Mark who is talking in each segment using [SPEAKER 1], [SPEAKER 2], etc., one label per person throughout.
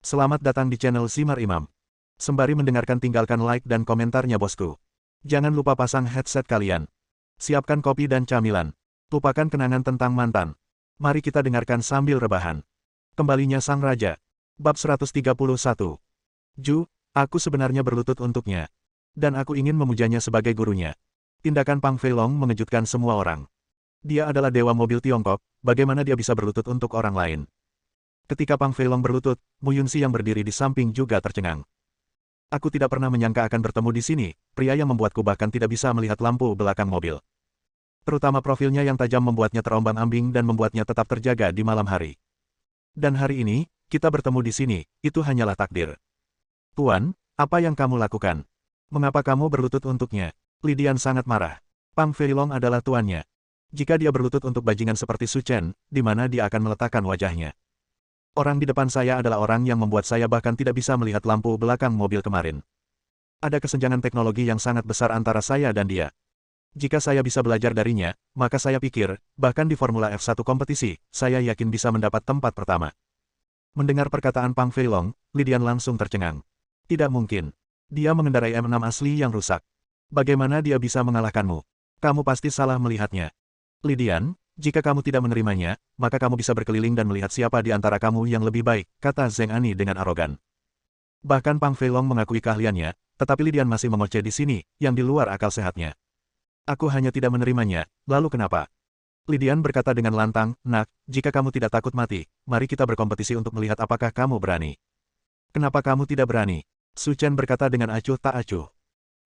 [SPEAKER 1] Selamat datang di channel Simar Imam. Sembari mendengarkan tinggalkan like dan komentarnya bosku. Jangan lupa pasang headset kalian. Siapkan kopi dan camilan. Lupakan kenangan tentang mantan. Mari kita dengarkan sambil rebahan. Kembalinya Sang Raja. Bab 131. Ju, aku sebenarnya berlutut untuknya. Dan aku ingin memujanya sebagai gurunya. Tindakan Pang Feilong mengejutkan semua orang. Dia adalah dewa mobil Tiongkok, bagaimana dia bisa berlutut untuk orang lain? Ketika Pang Feilong berlutut, Mu Yunxi yang berdiri di samping juga tercengang. Aku tidak pernah menyangka akan bertemu di sini, pria yang membuatku bahkan tidak bisa melihat lampu belakang mobil. Terutama profilnya yang tajam membuatnya terombang-ambing dan membuatnya tetap terjaga di malam hari. Dan hari ini, kita bertemu di sini, itu hanyalah takdir. Tuan, apa yang kamu lakukan? Mengapa kamu berlutut untuknya? Lidian sangat marah. Pang Feilong adalah tuannya. Jika dia berlutut untuk bajingan seperti Su Chen, di mana dia akan meletakkan wajahnya? Orang di depan saya adalah orang yang membuat saya bahkan tidak bisa melihat lampu belakang mobil kemarin. Ada kesenjangan teknologi yang sangat besar antara saya dan dia. Jika saya bisa belajar darinya, maka saya pikir, bahkan di Formula F1 kompetisi, saya yakin bisa mendapat tempat pertama. Mendengar perkataan Pang Feilong, Lidian langsung tercengang. Tidak mungkin. Dia mengendarai M6 asli yang rusak. Bagaimana dia bisa mengalahkanmu? Kamu pasti salah melihatnya. Lidian, jika kamu tidak menerimanya, maka kamu bisa berkeliling dan melihat siapa di antara kamu yang lebih baik, kata Zheng Ani dengan arogan. Bahkan Pang Feilong mengakui keahliannya, tetapi Lidian masih mengoceh di sini, yang di luar akal sehatnya. Aku hanya tidak menerimanya, lalu kenapa? Lidian berkata dengan lantang, nak, jika kamu tidak takut mati, mari kita berkompetisi untuk melihat apakah kamu berani. Kenapa kamu tidak berani? Su Chen berkata dengan acuh tak acuh.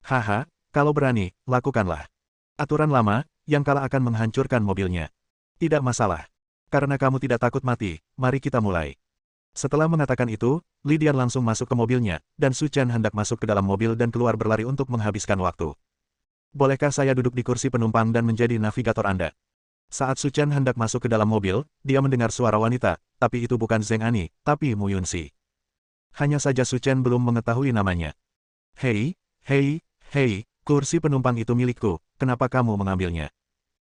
[SPEAKER 1] Haha, kalau berani, lakukanlah. Aturan lama, yang kalah akan menghancurkan mobilnya. Tidak masalah. Karena kamu tidak takut mati, mari kita mulai. Setelah mengatakan itu, Lidian langsung masuk ke mobilnya, dan Su Chen hendak masuk ke dalam mobil dan keluar berlari untuk menghabiskan waktu. Bolehkah saya duduk di kursi penumpang dan menjadi navigator Anda? Saat Su Chen hendak masuk ke dalam mobil, dia mendengar suara wanita, tapi itu bukan Zheng Ani, tapi Mu Yunxi. Hanya saja Su Chen belum mengetahui namanya. Hei, kursi penumpang itu milikku, kenapa kamu mengambilnya?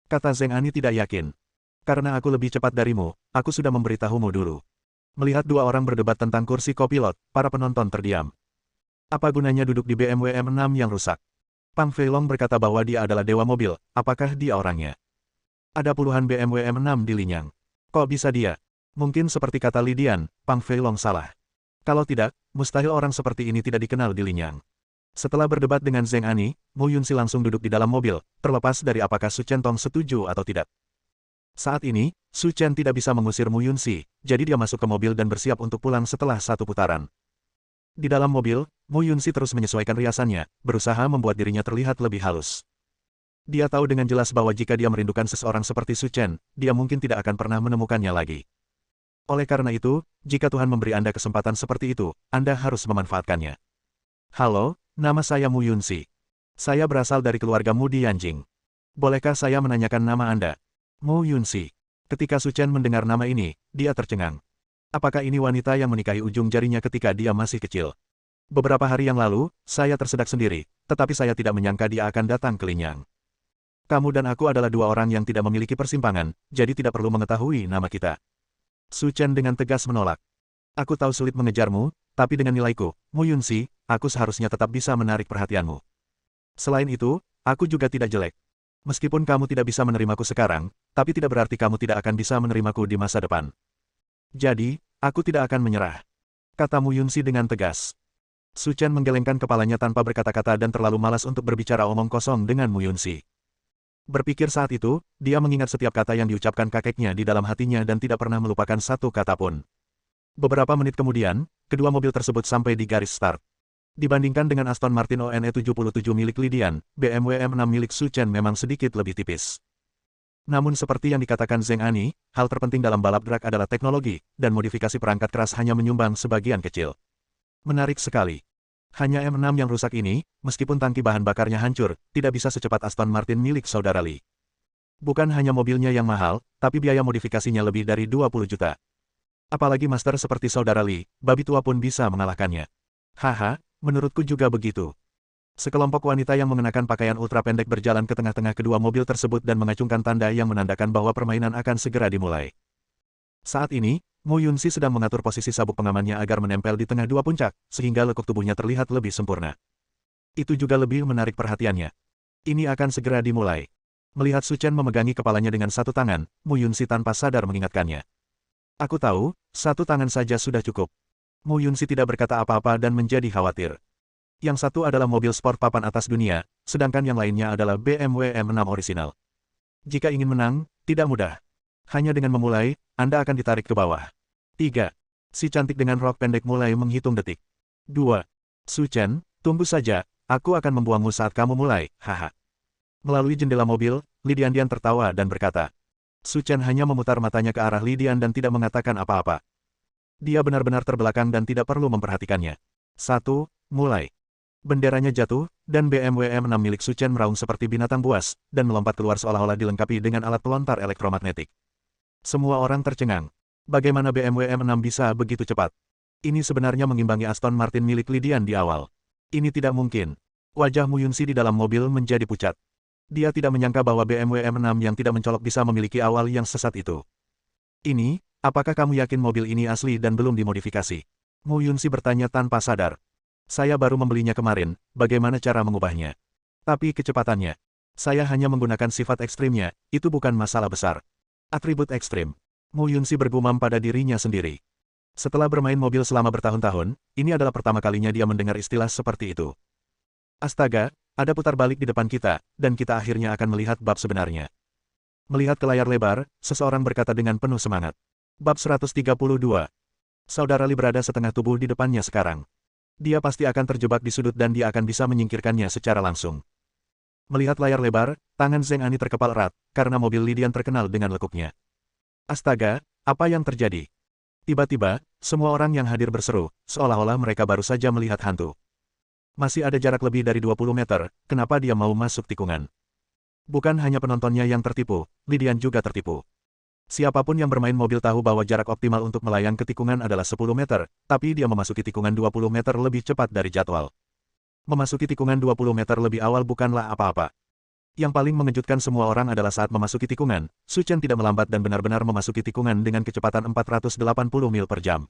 [SPEAKER 1] Kata Zheng Ani tidak yakin. Karena aku lebih cepat darimu, aku sudah memberitahumu dulu. Melihat dua orang berdebat tentang kursi kopilot, para penonton terdiam. Apa gunanya duduk di BMW M6 yang rusak? Pang Feilong berkata bahwa dia adalah dewa mobil, apakah dia orangnya? Ada puluhan BMW M6 di Linyang. Kok bisa dia? Mungkin seperti kata Lidian, Pang Feilong salah. Kalau tidak, mustahil orang seperti ini tidak dikenal di Linyang. Setelah berdebat dengan Zheng Ani, Mu Yunxi langsung duduk di dalam mobil, terlepas dari apakah Su Chen Tong setuju atau tidak. Saat ini, Su Chen tidak bisa mengusir Mu Yunxi, jadi dia masuk ke mobil dan bersiap untuk pulang setelah satu putaran. Di dalam mobil, Mu Yunxi terus menyesuaikan riasannya, berusaha membuat dirinya terlihat lebih halus. Dia tahu dengan jelas bahwa jika dia merindukan seseorang seperti Su Chen, dia mungkin tidak akan pernah menemukannya lagi. Oleh karena itu, jika Tuhan memberi Anda kesempatan seperti itu, Anda harus memanfaatkannya. Halo, nama saya Mu Yunxi. Saya berasal dari keluarga Mu Dianjing. Bolehkah saya menanyakan nama Anda? Mu Yunxi. Ketika Su Chen mendengar nama ini, dia tercengang. Apakah ini wanita yang menikahi ujung jarinya ketika dia masih kecil? Beberapa hari yang lalu, saya tersedak sendiri, tetapi saya tidak menyangka dia akan datang ke Linyang. Kamu dan aku adalah dua orang yang tidak memiliki persimpangan, jadi tidak perlu mengetahui nama kita. Su Chen dengan tegas menolak. Aku tahu sulit mengejarmu, tapi dengan nilaiku, Mu Yunxi, aku seharusnya tetap bisa menarik perhatianmu. Selain itu, aku juga tidak jelek. Meskipun kamu tidak bisa menerimaku sekarang, tapi tidak berarti kamu tidak akan bisa menerimaku di masa depan. Jadi, aku tidak akan menyerah. Kata Mu Yunxi dengan tegas. Su Chen menggelengkan kepalanya tanpa berkata-kata dan terlalu malas untuk berbicara omong kosong dengan Mu Yunxi. Berpikir saat itu, dia mengingat setiap kata yang diucapkan kakeknya di dalam hatinya dan tidak pernah melupakan satu kata pun. Beberapa menit kemudian, kedua mobil tersebut sampai di garis start. Dibandingkan dengan Aston Martin ONE 77 milik Lidian, BMW M6 milik Su Chen memang sedikit lebih tipis. Namun seperti yang dikatakan Zheng Ani, hal terpenting dalam balap drag adalah teknologi, dan modifikasi perangkat keras hanya menyumbang sebagian kecil. Menarik sekali. Hanya M6 yang rusak ini, meskipun tangki bahan bakarnya hancur, tidak bisa secepat Aston Martin milik saudara Li. Bukan hanya mobilnya yang mahal, tapi biaya modifikasinya lebih dari 20 juta. Apalagi master seperti saudara Li, babi tua pun bisa mengalahkannya. Haha, menurutku juga begitu. Sekelompok wanita yang mengenakan pakaian ultra pendek berjalan ke tengah-tengah kedua mobil tersebut dan mengacungkan tanda yang menandakan bahwa permainan akan segera dimulai. Saat ini, Mu Yunxi sedang mengatur posisi sabuk pengamannya agar menempel di tengah dua puncak, sehingga lekuk tubuhnya terlihat lebih sempurna. Itu juga lebih menarik perhatiannya. Ini akan segera dimulai. Melihat Su Chen memegangi kepalanya dengan satu tangan, Mu Yunxi tanpa sadar mengingatkannya. Aku tahu, satu tangan saja sudah cukup. Mu Yunxi tidak berkata apa-apa dan menjadi khawatir. Yang satu adalah mobil sport papan atas dunia, sedangkan yang lainnya adalah BMW M6 orisinal. Jika ingin menang, tidak mudah. Hanya dengan memulai, Anda akan ditarik ke bawah. 3. Si cantik dengan rok pendek mulai menghitung detik. 2. Su Chen, tunggu saja, aku akan membuangmu saat kamu mulai, haha. Melalui jendela mobil, Li Dian tertawa dan berkata. Su Chen hanya memutar matanya ke arah Li Dian dan tidak mengatakan apa-apa. Dia benar-benar terbelakang dan tidak perlu memperhatikannya. 1. Mulai. Benderanya jatuh, dan BMW M6 milik Su Chen meraung seperti binatang buas, dan melompat keluar seolah-olah dilengkapi dengan alat pelontar elektromagnetik. Semua orang tercengang. Bagaimana BMW M6 bisa begitu cepat? Ini sebenarnya mengimbangi Aston Martin milik Li Dian di awal. Ini tidak mungkin. Wajah Mu Yunxi di dalam mobil menjadi pucat. Dia tidak menyangka bahwa BMW M6 yang tidak mencolok bisa memiliki awal yang sesat itu. Ini, apakah kamu yakin mobil ini asli dan belum dimodifikasi? Mu Yunxi bertanya tanpa sadar. Saya baru membelinya kemarin, bagaimana cara mengubahnya? Tapi kecepatannya. Saya hanya menggunakan sifat ekstrimnya, itu bukan masalah besar. Atribut ekstrim. Mu Yunxi bergumam pada dirinya sendiri. Setelah bermain mobil selama bertahun-tahun, ini adalah pertama kalinya dia mendengar istilah seperti itu. Astaga, ada putar balik di depan kita, dan kita akhirnya akan melihat bab sebenarnya. Melihat ke layar lebar, seseorang berkata dengan penuh semangat. Bab 132. Saudara Li berada setengah tubuh di depannya sekarang. Dia pasti akan terjebak di sudut dan dia akan bisa menyingkirkannya secara langsung. Melihat layar lebar, tangan Zheng Ani terkepal erat, karena mobil Li Dian terkenal dengan lekuknya. Astaga, apa yang terjadi? Tiba-tiba, semua orang yang hadir berseru, seolah-olah mereka baru saja melihat hantu. Masih ada jarak lebih dari 20 meter, kenapa dia mau masuk tikungan? Bukan hanya penontonnya yang tertipu, Li Dian juga tertipu. Siapapun yang bermain mobil tahu bahwa jarak optimal untuk melayang ke tikungan adalah 10 meter, tapi dia memasuki tikungan 20 meter lebih cepat dari jadwal. Memasuki tikungan 20 meter lebih awal bukanlah apa-apa. Yang paling mengejutkan semua orang adalah saat memasuki tikungan, Su Chen tidak melambat dan benar-benar memasuki tikungan dengan kecepatan 480 mil per jam.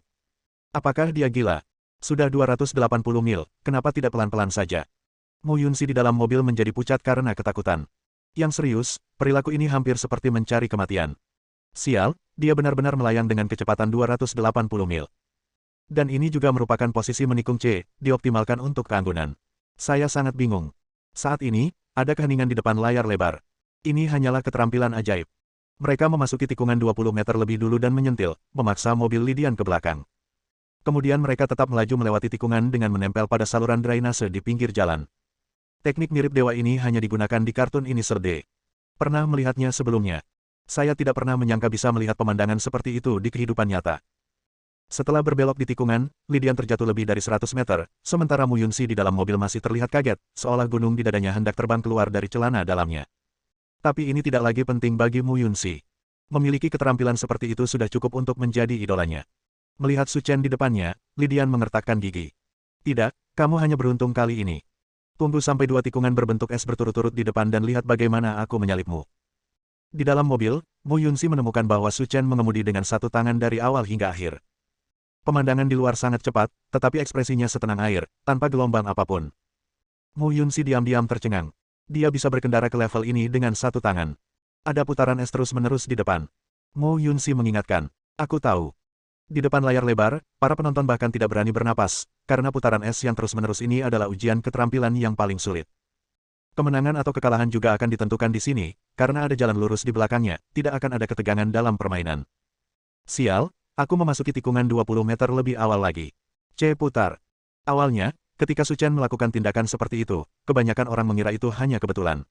[SPEAKER 1] Apakah dia gila? Sudah 280 mil, kenapa tidak pelan-pelan saja? Mu Yunxi di dalam mobil menjadi pucat karena ketakutan. Yang serius, perilaku ini hampir seperti mencari kematian. Sial, dia benar-benar melayang dengan kecepatan 280 mil. Dan ini juga merupakan posisi menikung C, dioptimalkan untuk keanggunan. Saya sangat bingung. Saat ini, ada keheningan di depan layar lebar. Ini hanyalah keterampilan ajaib. Mereka memasuki tikungan 20 meter lebih dulu dan menyentil, memaksa mobil Li Dian ke belakang. Kemudian mereka tetap melaju melewati tikungan dengan menempel pada saluran drainase di pinggir jalan. Teknik mirip dewa ini hanya digunakan di kartun Iniser D. Pernah melihatnya sebelumnya. Saya tidak pernah menyangka bisa melihat pemandangan seperti itu di kehidupan nyata. Setelah berbelok di tikungan, Li Dian terjatuh lebih dari 100 meter, sementara Mu Yunxi di dalam mobil masih terlihat kaget, seolah gunung di dadanya hendak terbang keluar dari celana dalamnya. Tapi ini tidak lagi penting bagi Mu Yunxi. Memiliki keterampilan seperti itu sudah cukup untuk menjadi idolanya. Melihat Su Chen di depannya, Li Dian mengertakkan gigi. Tidak, kamu hanya beruntung kali ini. Tunggu sampai 2 tikungan berbentuk es berturut-turut di depan dan lihat bagaimana aku menyalipmu. Di dalam mobil, Mu Yunxi menemukan bahwa Su Chen mengemudi dengan satu tangan dari awal hingga akhir. Pemandangan di luar sangat cepat, tetapi ekspresinya setenang air, tanpa gelombang apapun. Mu Yunxi diam-diam tercengang. Dia bisa berkendara ke level ini dengan satu tangan. Ada putaran es terus-menerus di depan. Mu Yunxi mengingatkan, aku tahu. Di depan layar lebar, para penonton bahkan tidak berani bernapas, karena putaran es yang terus-menerus ini adalah ujian keterampilan yang paling sulit. Kemenangan atau kekalahan juga akan ditentukan di sini, karena ada jalan lurus di belakangnya, tidak akan ada ketegangan dalam permainan. Sial, aku memasuki tikungan 20 meter lebih awal lagi. C. Putar. Awalnya, ketika Su Chen melakukan tindakan seperti itu, kebanyakan orang mengira itu hanya kebetulan.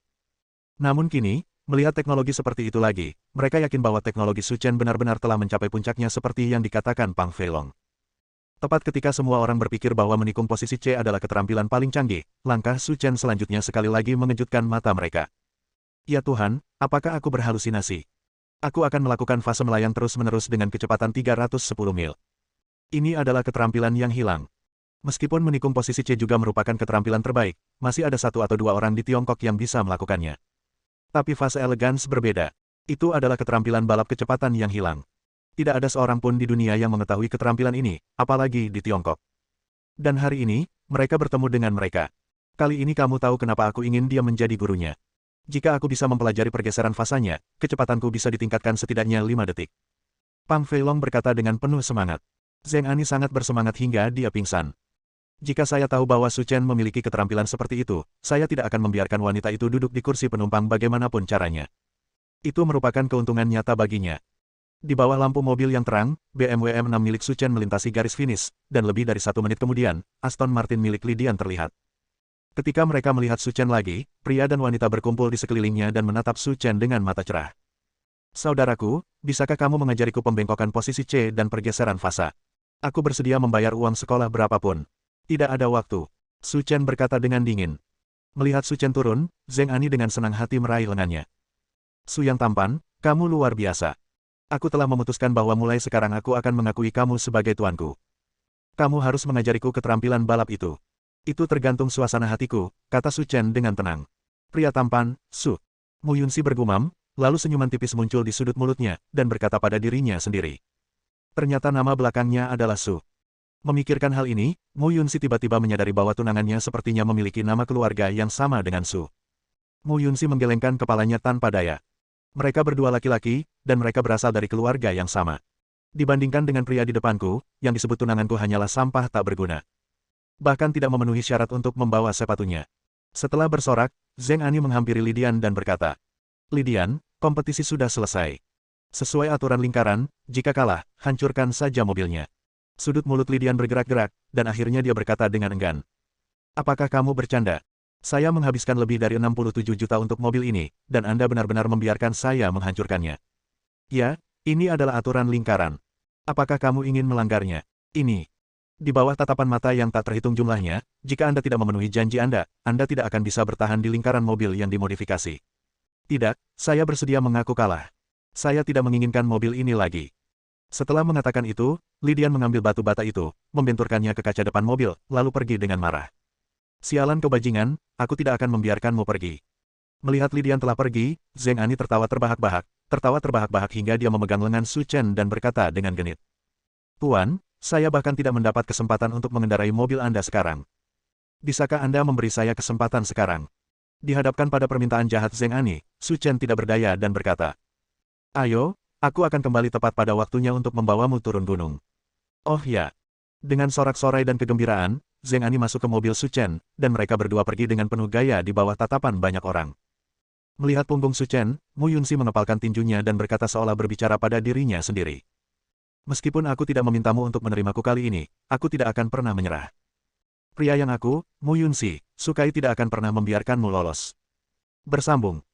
[SPEAKER 1] Namun kini, melihat teknologi seperti itu lagi, mereka yakin bahwa teknologi Su Chen benar-benar telah mencapai puncaknya seperti yang dikatakan Pang Feilong. Tepat ketika semua orang berpikir bahwa menikung posisi C adalah keterampilan paling canggih, langkah Su Chen selanjutnya sekali lagi mengejutkan mata mereka. Ya Tuhan, apakah aku berhalusinasi? Aku akan melakukan fase melayang terus-menerus dengan kecepatan 310 mil. Ini adalah keterampilan yang hilang. Meskipun menikung posisi C juga merupakan keterampilan terbaik, masih ada 1 atau 2 orang di Tiongkok yang bisa melakukannya. Tapi fase elegans berbeda. Itu adalah keterampilan balap kecepatan yang hilang. Tidak ada seorang pun di dunia yang mengetahui keterampilan ini, apalagi di Tiongkok. Dan hari ini, mereka bertemu dengan mereka. Kali ini kamu tahu kenapa aku ingin dia menjadi gurunya. Jika aku bisa mempelajari pergeseran fasanya, kecepatanku bisa ditingkatkan setidaknya 5 detik. Pang Feilong berkata dengan penuh semangat. Zheng Ani sangat bersemangat hingga dia pingsan. Jika saya tahu bahwa Su Chen memiliki keterampilan seperti itu, saya tidak akan membiarkan wanita itu duduk di kursi penumpang bagaimanapun caranya. Itu merupakan keuntungan nyata baginya. Di bawah lampu mobil yang terang, BMW M6 milik Su Chen melintasi garis finish, dan lebih dari 1 menit kemudian, Aston Martin milik Li Dian terlihat. Ketika mereka melihat Su Chen lagi, pria dan wanita berkumpul di sekelilingnya dan menatap Su Chen dengan mata cerah. Saudaraku, bisakah kamu mengajariku pembengkokan posisi C dan pergeseran fasa? Aku bersedia membayar uang sekolah berapapun. Tidak ada waktu. Su Chen berkata dengan dingin. Melihat Su Chen turun, Zheng Ani dengan senang hati meraih lengannya. Su yang tampan, kamu luar biasa. Aku telah memutuskan bahwa mulai sekarang aku akan mengakui kamu sebagai tuanku. Kamu harus mengajariku keterampilan balap itu. Itu tergantung suasana hatiku, kata Su Chen dengan tenang. Pria tampan, Su. Mu Yunxi bergumam, lalu senyuman tipis muncul di sudut mulutnya, dan berkata pada dirinya sendiri. Ternyata nama belakangnya adalah Su. Memikirkan hal ini, Mu Yunxi tiba-tiba menyadari bahwa tunangannya sepertinya memiliki nama keluarga yang sama dengan Su. Mu Yunxi menggelengkan kepalanya tanpa daya. Mereka berdua laki-laki, dan mereka berasal dari keluarga yang sama. Dibandingkan dengan pria di depanku, yang disebut tunanganku hanyalah sampah tak berguna. Bahkan tidak memenuhi syarat untuk membawa sepatunya. Setelah bersorak, Zheng Ani menghampiri Li Dian dan berkata, Li Dian, kompetisi sudah selesai. Sesuai aturan lingkaran, jika kalah, hancurkan saja mobilnya. Sudut mulut Li Dian bergerak-gerak, dan akhirnya dia berkata dengan enggan. Apakah kamu bercanda? Saya menghabiskan lebih dari 67 juta untuk mobil ini, dan Anda benar-benar membiarkan saya menghancurkannya. Ya, ini adalah aturan lingkaran. Apakah kamu ingin melanggarnya? Ini. Di bawah tatapan mata yang tak terhitung jumlahnya, jika Anda tidak memenuhi janji Anda tidak akan bisa bertahan di lingkaran mobil yang dimodifikasi. Tidak, saya bersedia mengaku kalah. Saya tidak menginginkan mobil ini lagi. Setelah mengatakan itu, Li Dian mengambil batu bata itu, membenturkannya ke kaca depan mobil, lalu pergi dengan marah. Sialan kebajingan, aku tidak akan membiarkanmu pergi. Melihat Li Dian telah pergi, Zheng Ani tertawa terbahak-bahak hingga dia memegang lengan Su Chen dan berkata dengan genit. Tuan, saya bahkan tidak mendapat kesempatan untuk mengendarai mobil Anda sekarang. Bisakah Anda memberi saya kesempatan sekarang? Dihadapkan pada permintaan jahat Zheng Ani, Su Chen tidak berdaya dan berkata, Ayo, aku akan kembali tepat pada waktunya untuk membawamu turun gunung. Oh ya. Dengan sorak-sorai dan kegembiraan, Zheng Ani masuk ke mobil Su Chen, dan mereka berdua pergi dengan penuh gaya di bawah tatapan banyak orang. Melihat punggung Su Chen, Mu Yunxi mengepalkan tinjunya dan berkata seolah berbicara pada dirinya sendiri. Meskipun aku tidak memintamu untuk menerimaku kali ini, aku tidak akan pernah menyerah. Pria yang aku, Mu Yunxi, sukai tidak akan pernah membiarkanmu lolos. Bersambung.